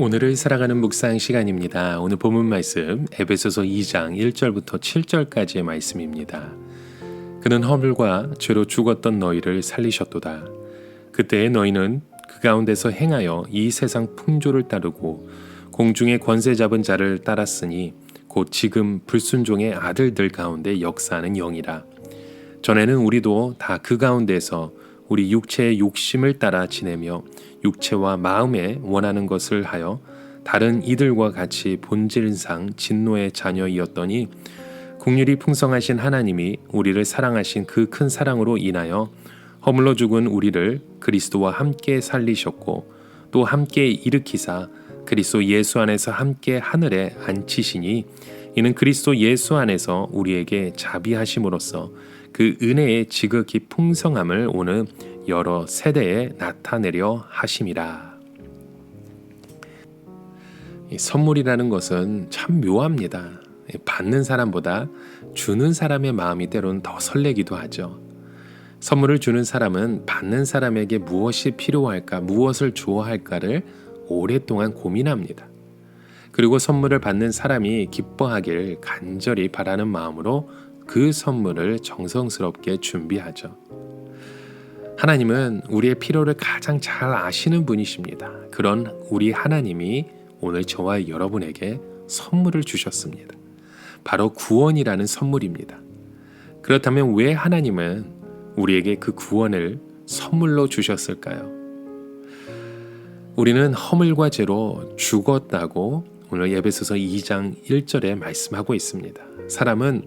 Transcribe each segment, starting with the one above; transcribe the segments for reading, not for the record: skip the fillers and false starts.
오늘을 살아가는 묵상 시간입니다. 오늘 본문 말씀 에베소서 2장 1절부터 7절까지의 말씀입니다. 그는 허물과 죄로 죽었던 너희를 살리셨도다. 그때에 너희는 그 가운데서 행하여 이 세상 풍조를 따르고 공중의 권세 잡은 자를 따랐으니 곧 지금 불순종의 아들들 가운데 역사하는 영이라. 전에는 우리도 다 그 가운데서 우리 육체의 욕심을 따라 지내며 육체와 마음에 원하는 것을 하여 다른 이들과 같이 본질상 진노의 자녀이었더니 긍휼이 풍성하신 하나님이 우리를 사랑하신 그 큰 사랑으로 인하여 허물로 죽은 우리를 그리스도와 함께 살리셨고 또 함께 일으키사 그리스도 예수 안에서 함께 하늘에 앉히시니 이는 그리스도 예수 안에서 우리에게 자비하심으로써 그 은혜의 지극히 풍성함을 오는 여러 세대에 나타내려 하심이라. 이 선물이라는 것은 참 묘합니다. 받는 사람보다 주는 사람의 마음이 때로는 더 설레기도 하죠. 선물을 주는 사람은 받는 사람에게 무엇이 필요할까, 무엇을 주어야 할까를 오랫동안 고민합니다. 그리고 선물을 받는 사람이 기뻐하길 간절히 바라는 마음으로 그 선물을 정성스럽게 준비하죠. 하나님은 우리의 필요를 가장 잘 아시는 분이십니다. 그런 우리 하나님이 오늘 저와 여러분에게 선물을 주셨습니다. 바로 구원이라는 선물입니다. 그렇다면 왜 하나님은 우리에게 그 구원을 선물로 주셨을까요? 우리는 허물과 죄로 죽었다고 오늘 에베소서 2장 1절에 말씀하고 있습니다. 사람은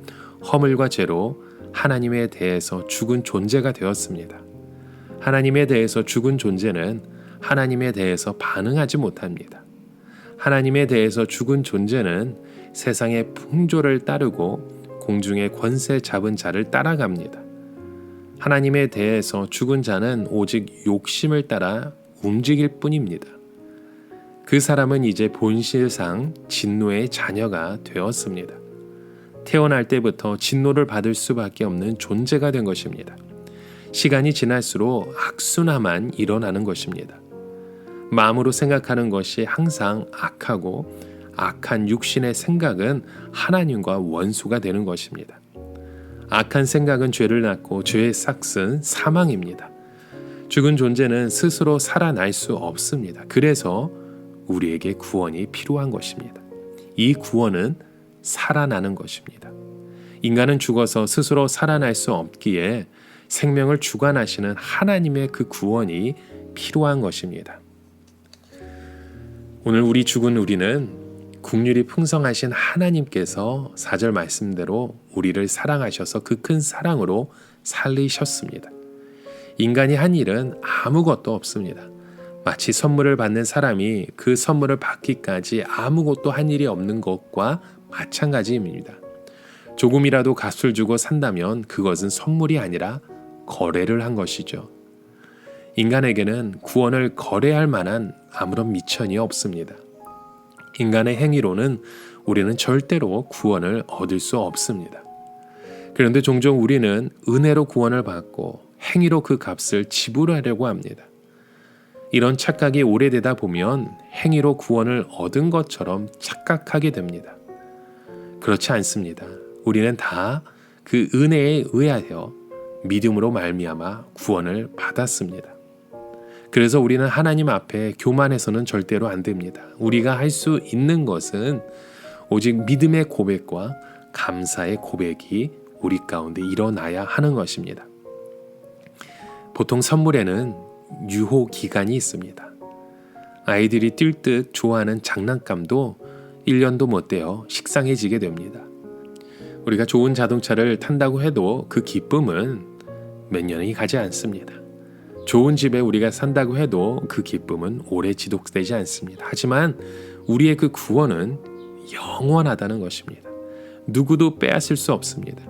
허물과 죄로 하나님에 대해서 죽은 존재가 되었습니다. 하나님에 대해서 죽은 존재는 하나님에 대해서 반응하지 못합니다. 하나님에 대해서 죽은 존재는 세상의 풍조를 따르고 공중의 권세 잡은 자를 따라갑니다. 하나님에 대해서 죽은 자는 오직 욕심을 따라 움직일 뿐입니다. 그 사람은 이제 본실상 진노의 자녀가 되었습니다. 태어날 때부터 진노를 받을 수밖에 없는 존재가 된 것입니다. 시간이 지날수록 악순환만 일어나는 것입니다. 마음으로 생각하는 것이 항상 악하고 악한 육신의 생각은 하나님과 원수가 되는 것입니다. 악한 생각은 죄를 낳고 죄의 싹은 사망입니다. 죽은 존재는 스스로 살아날 수 없습니다. 그래서 우리에게 구원이 필요한 것입니다. 이 구원은 살아나는 것입니다. 인간은 죽어서 스스로 살아날 수 없기에 생명을 주관하시는 하나님의 그 구원이 필요한 것입니다. 오늘 우리 죽은 우리는 긍휼이 풍성하신 하나님께서 4절 말씀대로 우리를 사랑하셔서 그 큰 사랑으로 살리셨습니다. 인간이 한 일은 아무것도 없습니다. 마치 선물을 받는 사람이 그 선물을 받기까지 아무것도 한 일이 없는 것과 마찬가지입니다. 조금이라도 값을 주고 산다면 그것은 선물이 아니라 거래를 한 것이죠. 인간에게는 구원을 거래할 만한 아무런 미천이 없습니다. 인간의 행위로는 우리는 절대로 구원을 얻을 수 없습니다. 그런데 종종 우리는 은혜로 구원을 받고 행위로 그 값을 지불하려고 합니다. 이런 착각이 오래되다 보면 행위로 구원을 얻은 것처럼 착각하게 됩니다. 그렇지 않습니다. 우리는 다 그 은혜에 의하여 믿음으로 말미암아 구원을 받았습니다. 그래서 우리는 하나님 앞에 교만해서는 절대로 안 됩니다. 우리가 할 수 있는 것은 오직 믿음의 고백과 감사의 고백이 우리 가운데 일어나야 하는 것입니다. 보통 선물에는 유효 기간이 있습니다. 아이들이 뛸 듯 좋아하는 장난감도 1년도 못 되어 식상해지게 됩니다. 우리가 좋은 자동차를 탄다고 해도 그 기쁨은 몇 년이 가지 않습니다. 좋은 집에 우리가 산다고 해도 그 기쁨은 오래 지속되지 않습니다. 하지만 우리의 그 구원은 영원하다는 것입니다. 누구도 빼앗을 수 없습니다.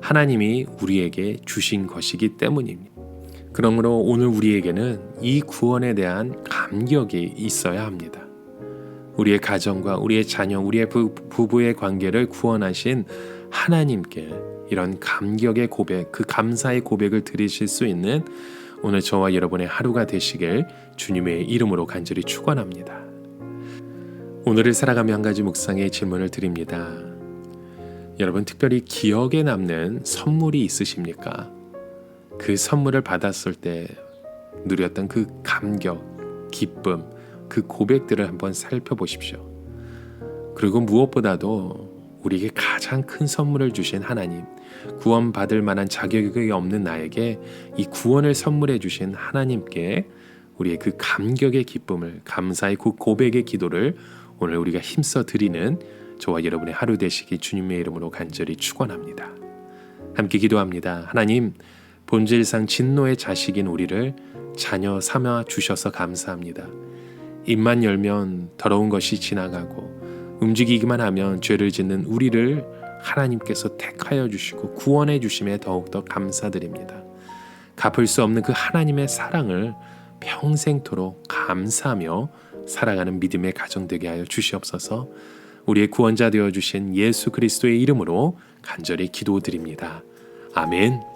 하나님이 우리에게 주신 것이기 때문입니다. 그러므로 오늘 우리에게는 이 구원에 대한 감격이 있어야 합니다. 우리의 가정과 우리의 자녀, 우리의 부부의 관계를 구원하신 하나님께 이런 감격의 고백, 그 감사의 고백을 드리실 수 있는 오늘 저와 여러분의 하루가 되시길 주님의 이름으로 간절히 축원합니다. 오늘을 살아가며 한 가지 묵상의 질문을 드립니다. 여러분, 특별히 기억에 남는 선물이 있으십니까? 그 선물을 받았을 때 누렸던 그 감격, 기쁨, 그 고백들을 한번 살펴보십시오. 그리고 무엇보다도 우리에게 가장 큰 선물을 주신 하나님, 구원받을 만한 자격이 없는 나에게 이 구원을 선물해 주신 하나님께 우리의 그 감격의 기쁨을, 감사의 그 고백의 기도를 오늘 우리가 힘써 드리는 저와 여러분의 하루 되시기 주님의 이름으로 간절히 축원합니다. 함께 기도합니다. 하나님, 본질상 진노의 자식인 우리를 자녀 삼아 주셔서 감사합니다. 입만 열면 더러운 것이 지나가고 움직이기만 하면 죄를 짓는 우리를 하나님께서 택하여 주시고 구원해 주심에 더욱더 감사드립니다. 갚을 수 없는 그 하나님의 사랑을 평생토록 감사하며 살아가는 믿음의 가정 되게 하여 주시옵소서. 우리의 구원자 되어 주신 예수 그리스도의 이름으로 간절히 기도드립니다. 아멘.